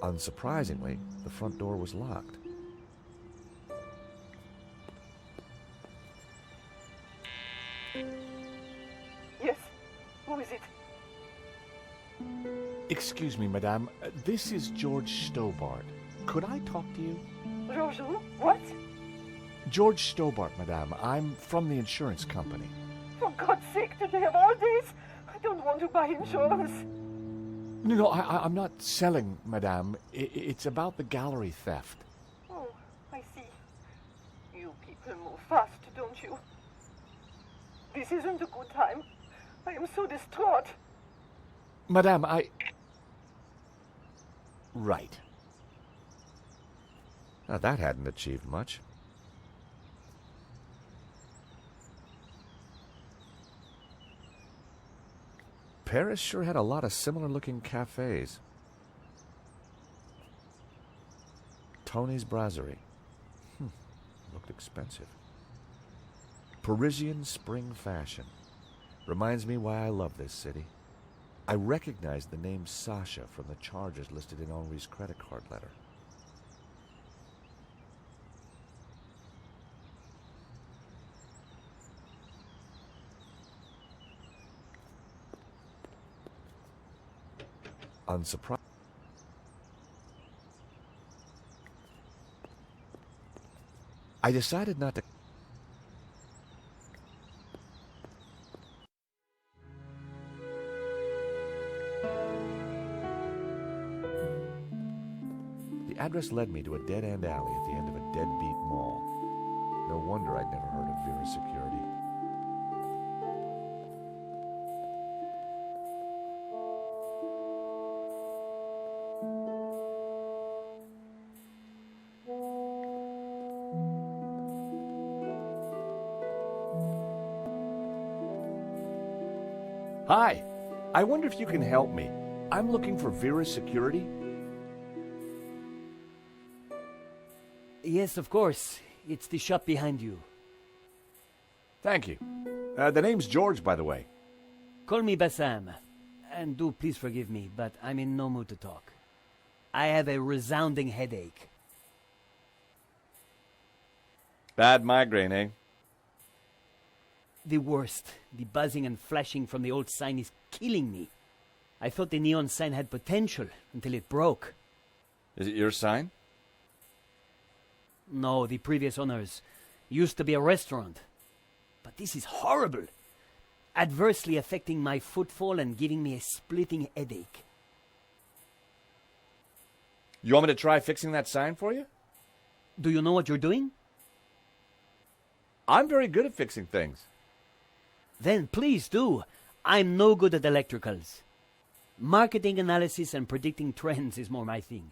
Unsurprisingly, the front door was locked. Yes. Who is it? Excuse me, madame. This is George Stobart. Could I talk to you? George who? What? George Stobart, madame. I'm from the insurance company. For God's sake, did they have all this? I don't want to buy insurance. No, I'm not selling, madame. It's about the gallery theft. Oh, I see. You people move fast, don't you? This isn't a good time. I am so distraught. Madame, Right. Now, that hadn't achieved much. Paris sure had a lot of similar-looking cafes. Tony's Brasserie. Looked expensive. Parisian spring fashion. Reminds me why I love this city. I recognized the name Sasha from the charges listed in Henri's credit card letter. Unsurprised. I decided not to. The address led me to a dead-end alley at the end of a deadbeat mall. No wonder I'd never heard of Vera Security. Hi. I wonder if you can help me. I'm looking for Vera Security. Yes, of course. It's the shop behind you. Thank you. The name's George, by the way. Call me Bassam. And do please forgive me, but I'm in no mood to talk. I have a resounding headache. Bad migraine, eh? The worst. The buzzing and flashing from the old sign is killing me. I thought the neon sign had potential until it broke. Is it your sign? No, the previous owners. Used to be a restaurant. But this is horrible. Adversely affecting my footfall and giving me a splitting headache. You want me to try fixing that sign for you? Do you know what you're doing? I'm very good at fixing things. Then please do. I'm no good at electricals. Marketing analysis and predicting trends is more my thing.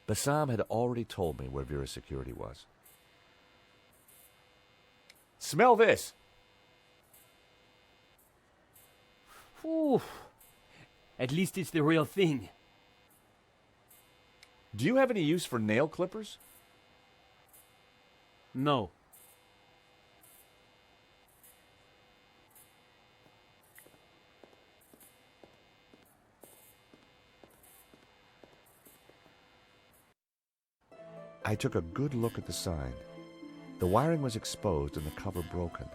Bassam had already told me where Vera Security was. Smell this. Ooh. At least it's the real thing. Do you have any use for nail clippers? No. I took a good look at the sign. The wiring was exposed and the cover broken.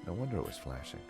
No wonder it was flashing.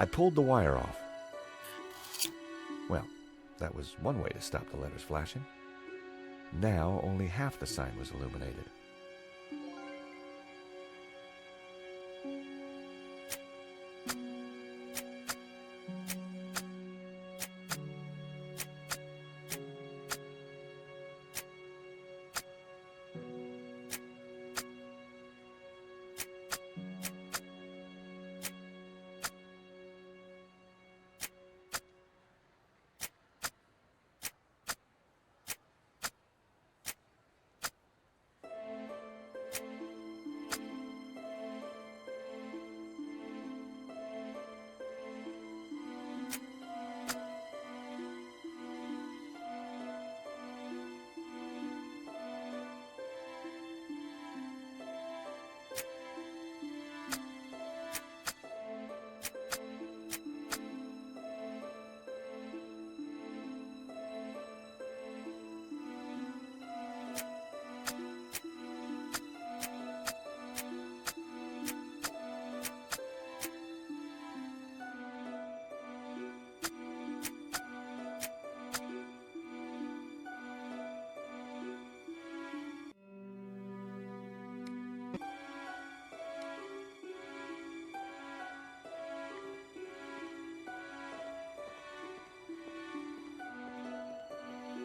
I pulled the wire off. Well, that was one way to stop the letters flashing. Now only half the sign was illuminated.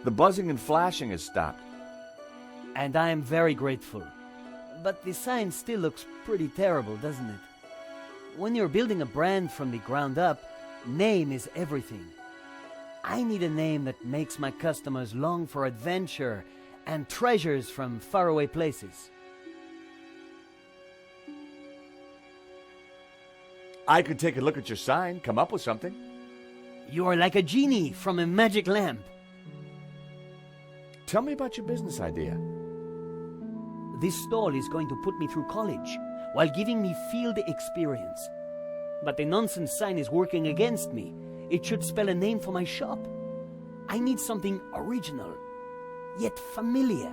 The buzzing and flashing has stopped. And I am very grateful. But the sign still looks pretty terrible, doesn't it? When you're building a brand from the ground up, name is everything. I need a name that makes my customers long for adventure and treasures from faraway places. I could take a look at your sign, come up with something. You are like a genie from a magic lamp. Tell me about your business idea. This stall is going to put me through college while giving me field experience. But the nonsense sign is working against me. It should spell a name for my shop. I need something original, yet familiar,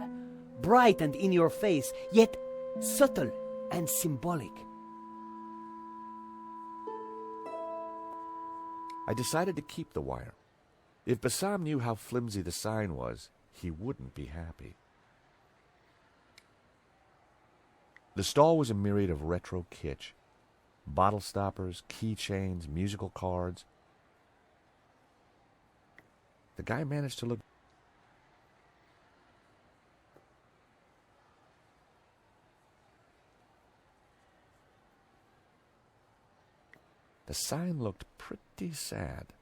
bright and in your face, yet subtle and symbolic. I decided to keep the wire. If Bassam knew how flimsy the sign was, he wouldn't be happy. The stall was a myriad of retro kitsch. Bottle stoppers, keychains, musical cards. The guy managed to look... The sign looked pretty sad.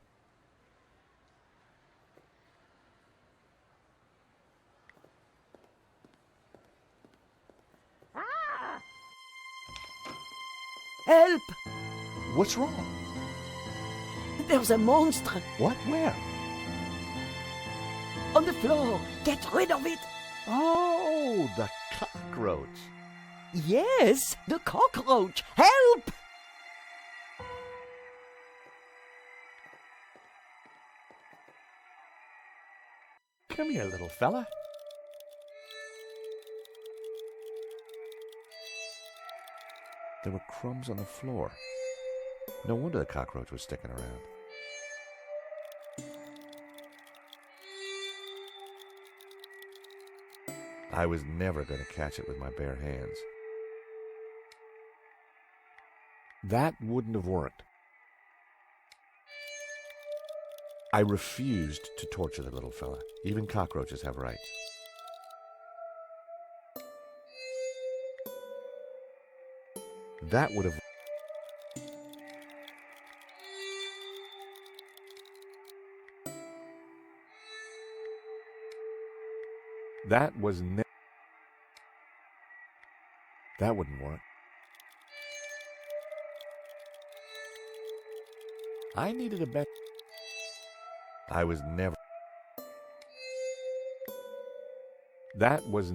Help! What's wrong? There's a monster What? Where? on the floor. Get rid of it. Oh, the cockroach. Yes, the cockroach. Help! Come here, little fella. There were crumbs on the floor. No wonder the cockroach was sticking around. I was never going to catch it with my bare hands. That wouldn't have worked. I refused to torture the little fella. Even cockroaches have rights. That would have... That was That wouldn't work. I needed a bet. I was never... That was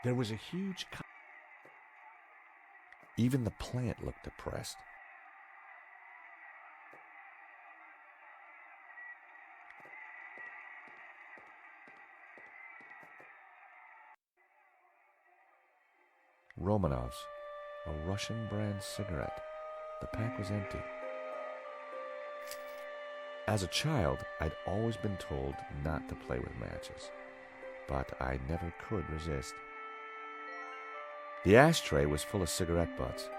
There was a huge... Even the plant looked depressed. Romanov's, a Russian brand cigarette. The pack was empty. As a child, I'd always been told not to play with matches, but I never could resist. The ashtray was full of cigarette butts.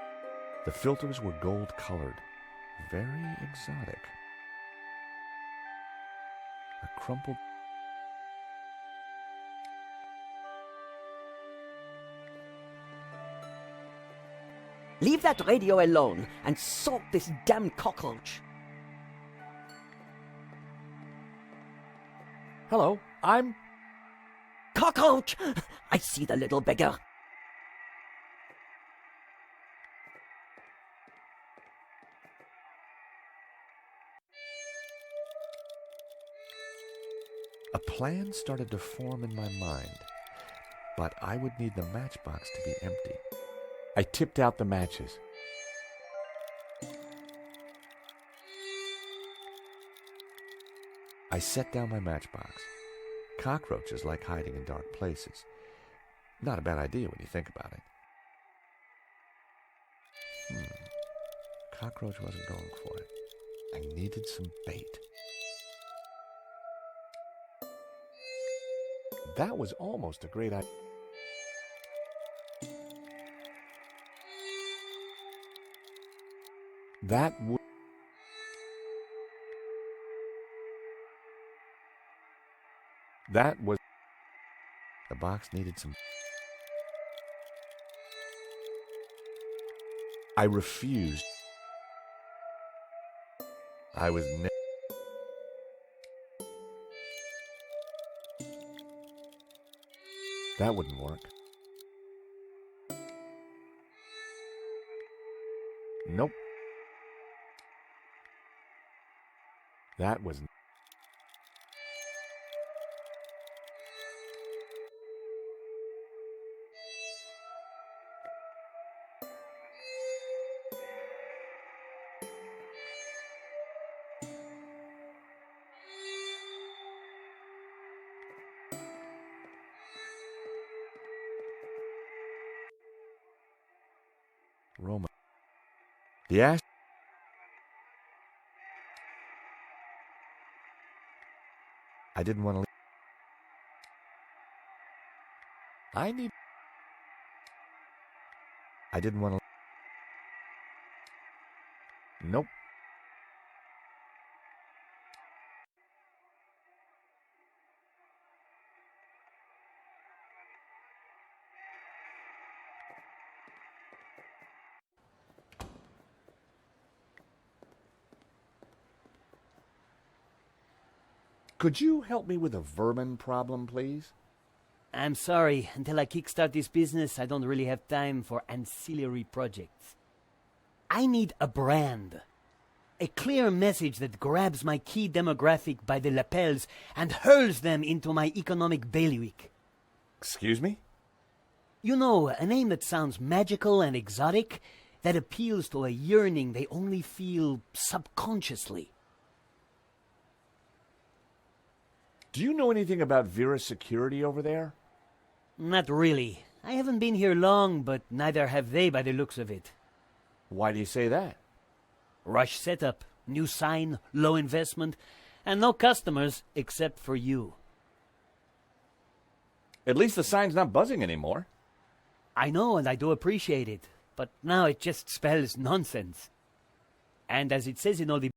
The filters were gold-colored, very exotic. A crumpled... Leave that radio alone and sort this damn cockroach. Hello, I'm... Cockroach! I see the little beggar. A plan started to form in my mind, but I would need the matchbox to be empty. I tipped out the matches. I set down my matchbox. Cockroaches like hiding in dark places. Not a bad idea when you think about it. Cockroach wasn't going for it. I needed some bait. That was almost a great idea. That would... That was... The box needed some... I refused. I was That wouldn't work. Nope. That was... Roma. The ash... I didn't want to leave. I didn't want to... Nope. Could you help me with a vermin problem, please? I'm sorry, until I kickstart this business, I don't really have time for ancillary projects. I need a brand. A clear message that grabs my key demographic by the lapels and hurls them into my economic bailiwick. Excuse me? You know, a name that sounds magical and exotic, that appeals to a yearning they only feel subconsciously. Do you know anything about Vera's security over there? Not really. I haven't been here long, but neither have they by the looks of it. Why do you say that? Rush setup, new sign, low investment, and no customers except for you. At least the sign's not buzzing anymore. I know, and I do appreciate it, but now it just spells nonsense. And as it says in all the